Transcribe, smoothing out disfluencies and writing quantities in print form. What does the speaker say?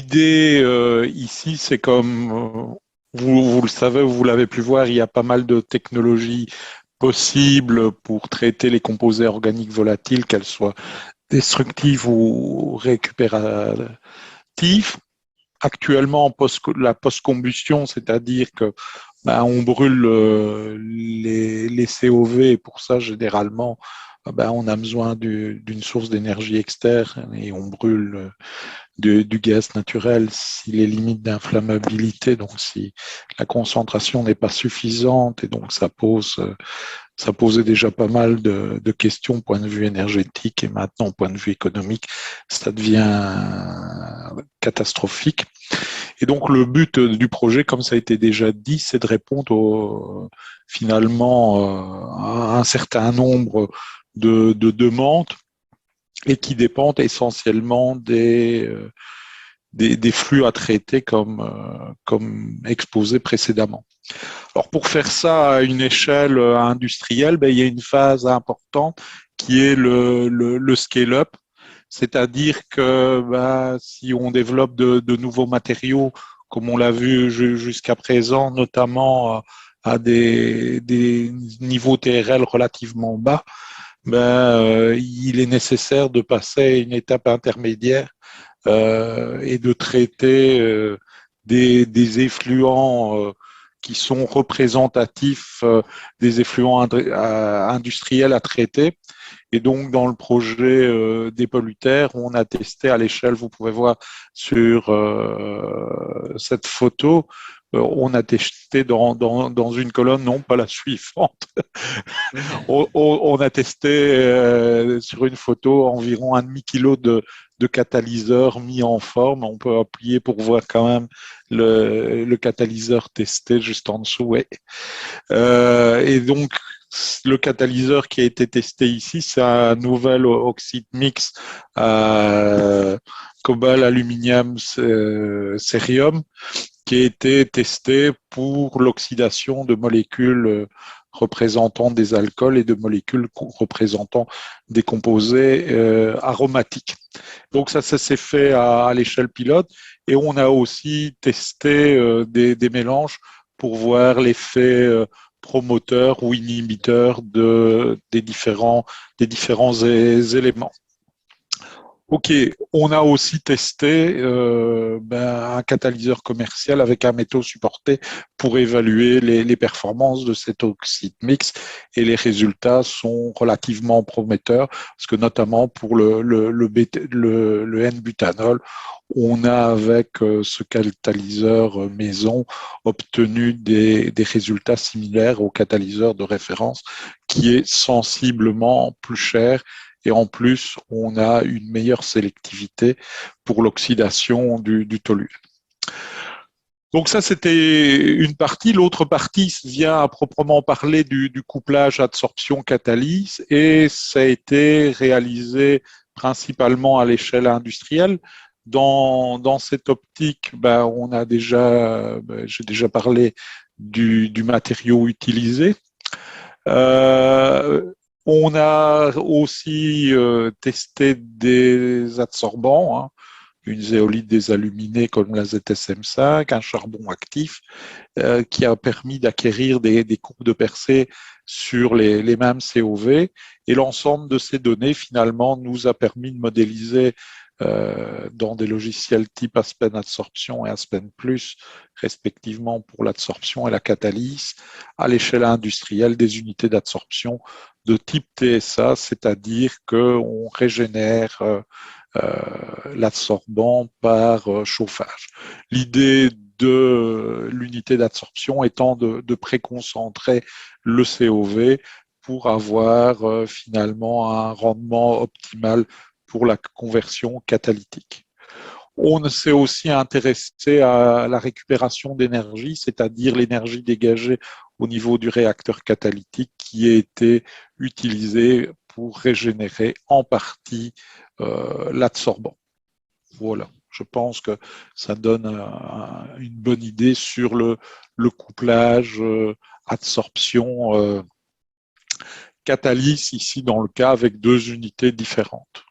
l'idée ici, c'est comme vous le savez, vous l'avez pu voir, il y a pas mal de technologies possibles pour traiter les composés organiques volatiles, qu'elles soient destructives ou récupératives. Actuellement, la post-combustion, c'est-à-dire que on brûle les COV et pour ça, généralement, on a besoin d'une source d'énergie externe et on brûle du gaz naturel si les limites d'inflammabilité, donc si la concentration n'est pas suffisante et donc ça posait déjà pas mal de questions point de vue énergétique et maintenant point de vue économique, ça devient catastrophique. Et donc le but du projet, comme ça a été déjà dit, c'est de répondre finalement à un certain nombre de demandes et qui dépendent essentiellement des flux à traiter comme exposé précédemment. Alors pour faire ça à une échelle industrielle, il y a une phase importante qui est le scale-up, c'est-à-dire que si on développe de nouveaux matériaux, comme on l'a vu jusqu'à présent, notamment à des niveaux TRL relativement bas, il est nécessaire de passer à une étape intermédiaire et de traiter des effluents qui sont représentatifs des effluents industriels à traiter. Et donc, dans le projet dépolluteur, on a testé à l'échelle, vous pouvez voir sur cette photo, on a testé dans une colonne, non pas la suivante, on a testé sur une photo environ 1,5 kg de catalyseur mis en forme. On peut appuyer pour voir quand même le catalyseur testé juste en dessous. Ouais. Et donc, le catalyseur qui a été testé ici, c'est un nouvel oxyde mix cobalt, aluminium, cérium qui a été testé pour l'oxydation de molécules représentant des alcools et de molécules représentant des composés aromatiques. Donc ça s'est fait à l'échelle pilote et on a aussi testé des mélanges pour voir l'effet promoteur ou inhibiteur des différents éléments. Ok, on a aussi testé un catalyseur commercial avec un métaux supporté pour évaluer les performances de cet oxyde mix et les résultats sont relativement prometteurs parce que notamment pour le N-butanol, on a avec ce catalyseur maison obtenu des résultats similaires au catalyseur de référence qui est sensiblement plus cher. Et en plus, on a une meilleure sélectivité pour l'oxydation du toluène. Donc ça, c'était une partie. L'autre partie vient à proprement parler du couplage adsorption-catalyse et ça a été réalisé principalement à l'échelle industrielle. Dans cette optique, on a j'ai déjà parlé du matériau utilisé. On a aussi testé des adsorbants, hein, une zéolite désaluminée comme la ZSM5, un charbon actif qui a permis d'acquérir des courbes de percée sur les mêmes COV. Et l'ensemble de ces données, finalement, nous a permis de modéliser dans des logiciels type Aspen Adsorption et Aspen Plus, respectivement pour l'adsorption et la catalyse, à l'échelle industrielle des unités d'adsorption de type TSA, c'est-à-dire qu'on régénère l'adsorbant par chauffage. L'idée de l'unité d'adsorption étant de préconcentrer le COV pour avoir finalement un rendement optimal pour la conversion catalytique. On s'est aussi intéressé à la récupération d'énergie, c'est-à-dire l'énergie dégagée au niveau du réacteur catalytique qui a été utilisée pour régénérer en partie l'adsorbant. Voilà, je pense que ça donne une bonne idée sur le couplage adsorption catalyse, ici dans le cas avec deux unités différentes.